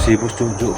si Boss Jojo.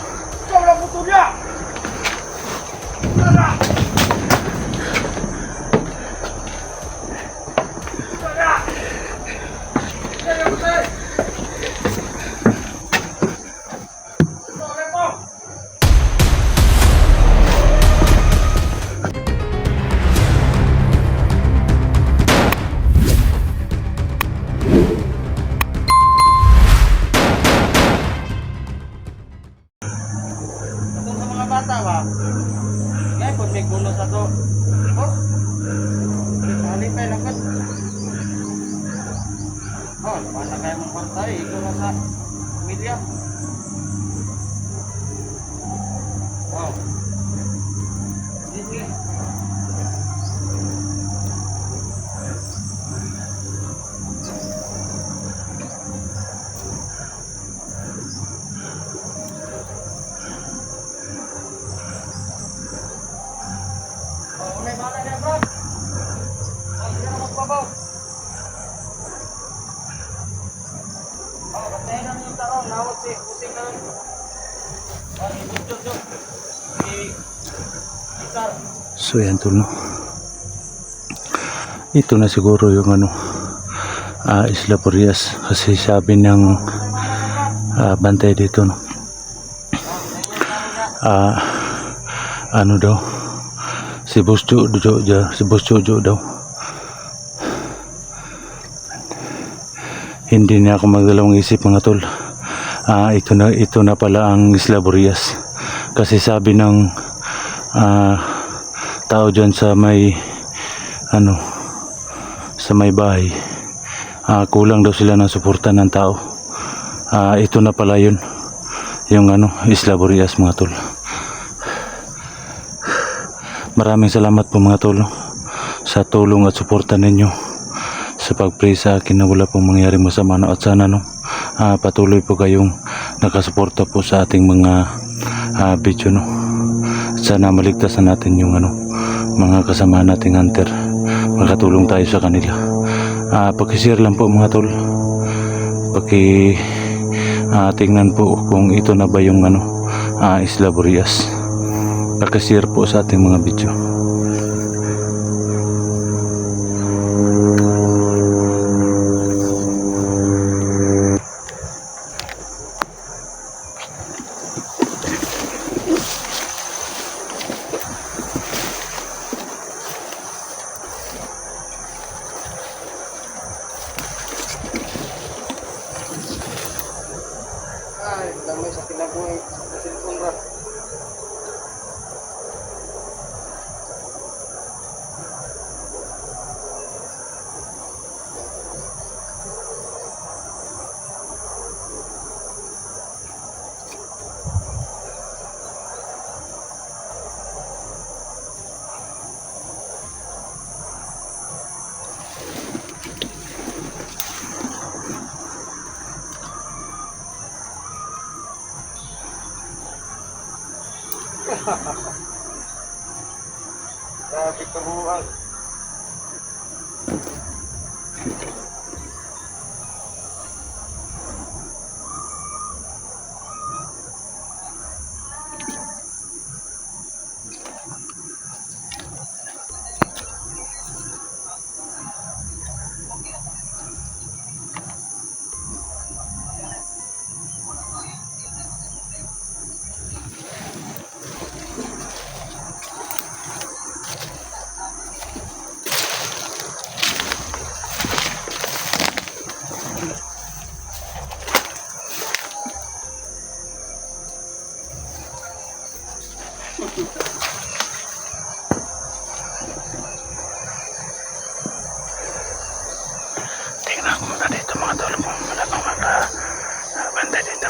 Bata ba? Ngay pun may kuno sa to. Oh. Halipay lang kan. Oh, basta kaya mong pantay ikaw na sa media. Oh. Sige. May bala niya, bro. Sige na magbabaw. Bantayan namin yung tarong. Nawag si Pusing na. Ibutyo. Isar. So yan tol, no? Ito na siguro yung Isla Purias kasi sabi ng bantay dito, no? Ano daw, si Boss Jojo daw hindi na ako magdalawang isip mga tol. Ito na pala ang Isla Purias kasi sabi ng tao dyan sa may sa may bahay, kulang daw sila ng suporta ng tao. Ito na pala yun, yung Isla Purias mga tol. Maraming salamat po mga tol, no, sa tulong at suporta ninyo sa pag-pray sa akin na wala pong mangyari masama, no, at sana patuloy po kayong nakasuporta po sa ating mga video, no. Sana maligtas na natin yung mga kasama nating hunter, makatulong tayo sa kanila. Paki-share lang po mga tol, tingnan po kung ito na ba yung Isla Purias. Paki-share po sa ating mga video. Ay, damay sa kinabuhi. Sa cellphone ra. Grabe kabuhang. Tingnan ko muna dito mga tol kung wala pang bantay dito.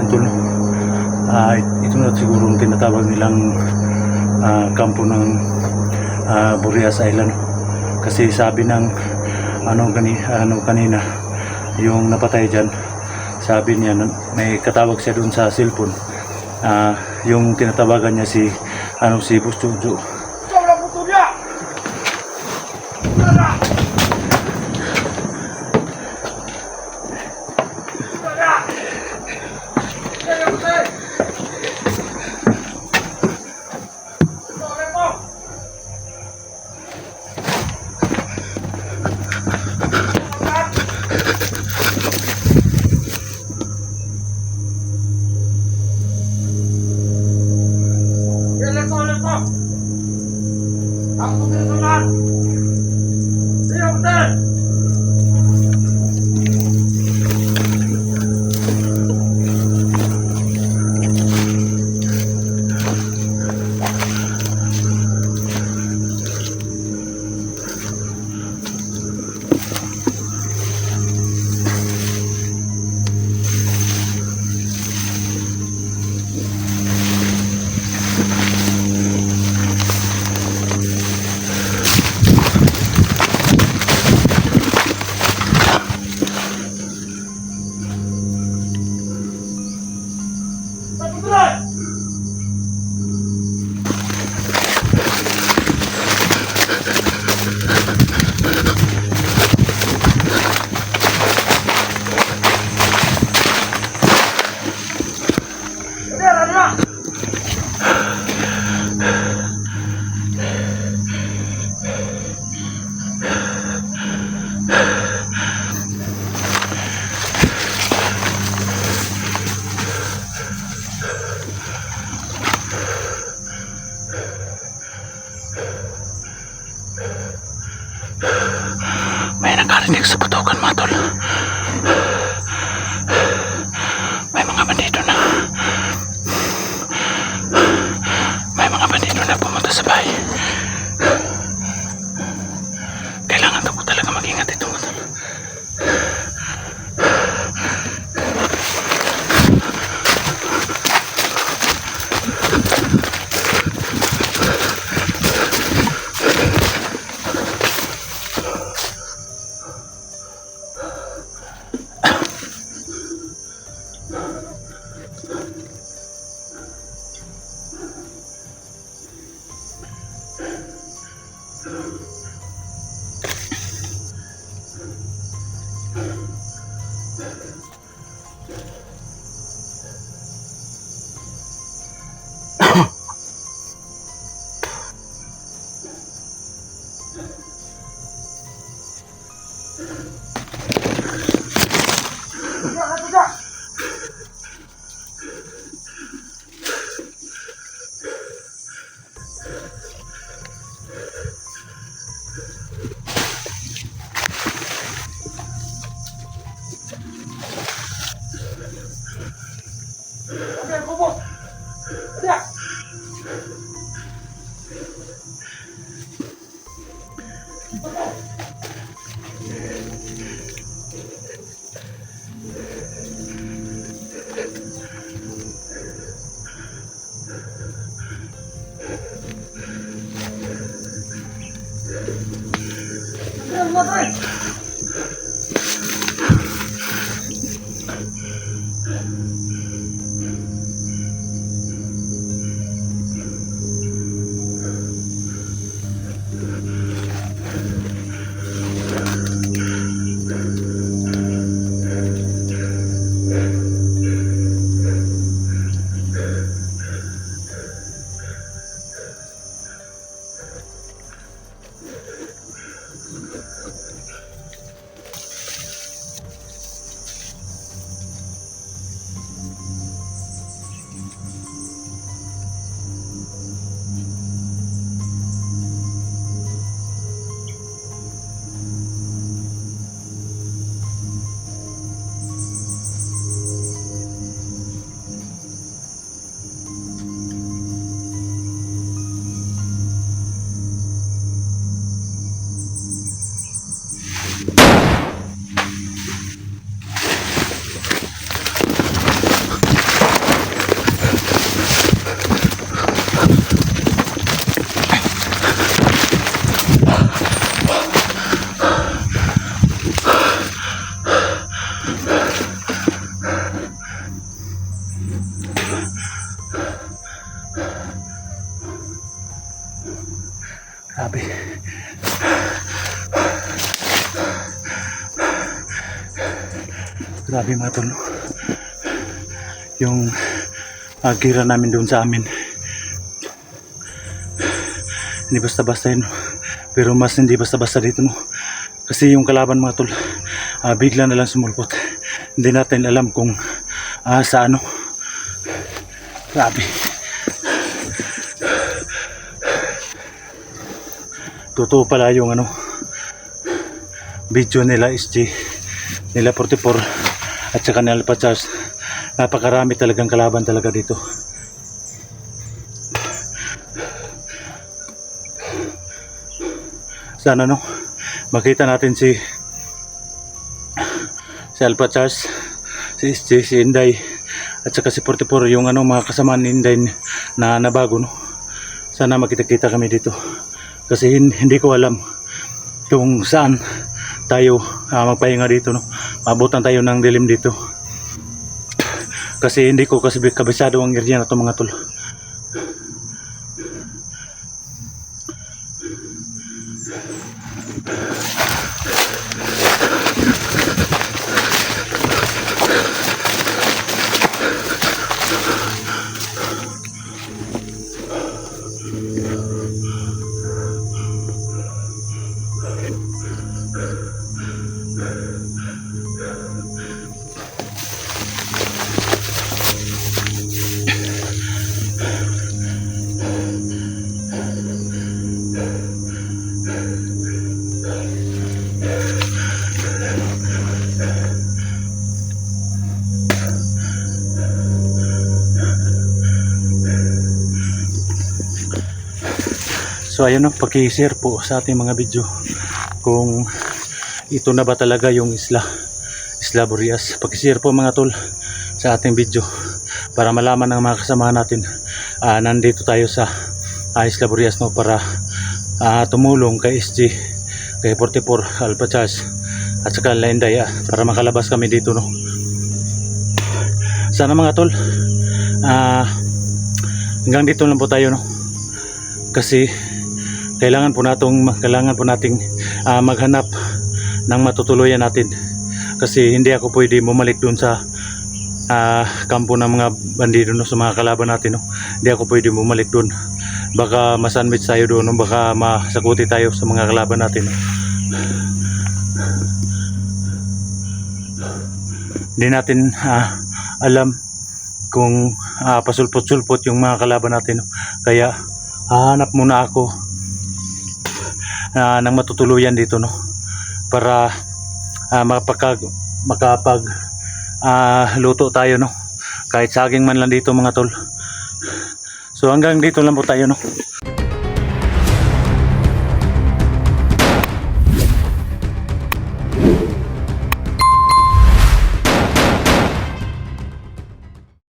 yan tol. Ito na siguro ang tinatawag nilang kampo ng Boreas Island. Kasi sabi ng kanina yung napatay dyan, sabi niya may katawag siya dun sa cellphone. Yung tinatawagan niya si Boss Jojo. May nakarinig sa putukan mga tol. May mga bandido na. May mga bandido na pumunta sa bahay. Kailangan ko talaga mag-ingat ito mga tol. Grabe. Grabe mga tol. Yung gira namin doon sa amin. Hindi basta-basta yun. Pero mas hindi basta-basta dito, no. Kasi yung kalaban mga tol, bigla na lang sumulpot. Hindi natin alam kung sa ano. Grabe. Totoo pala yung ano, video nila SG, nila 44 at saka nila Pachas. Napakarami talagang kalaban talaga dito. Sana no, makita natin si Alpha Charles, si SG, si Inday at saka si 44, yung ano, mga kasama ni Inday na nabago, no. Sana makita-kita kami dito. Kasi hindi ko alam kung saan tayo magpahinga dito, no. Mabutan tayo ng dilim dito. Kasi hindi ko kasi kabisado ang area na to mga tol. So ayun, no, paki-share po sa ating mga video kung ito na ba talaga yung Isla Burias. Paki-share po mga tol sa ating video para malaman ng mga kasama natin nandito tayo sa Isla Burias, no, para tumulong kay SG, kay 44, Alpha Charles at saka Lenday, para makalabas kami dito, no. Sana mga tol hanggang dito lang po tayo, no, kasi kailangan po nating maghanap ng matutuluyan natin, kasi hindi ako pwede bumalik doon sa kampo ng mga bandido, no, sa mga kalaban natin, no. Hindi ako pwede bumalik doon, baka ma-sandwich tayo doon, no, baka masakuti tayo sa mga kalaban natin, no. Hindi natin alam kung pasulpot-sulpot yung mga kalaban natin, no. Kaya hahanap muna ako ng matutuluyan dito, no, para makapag luto tayo, no, kahit saging man lang dito mga tol. So hanggang dito lang po tayo, no.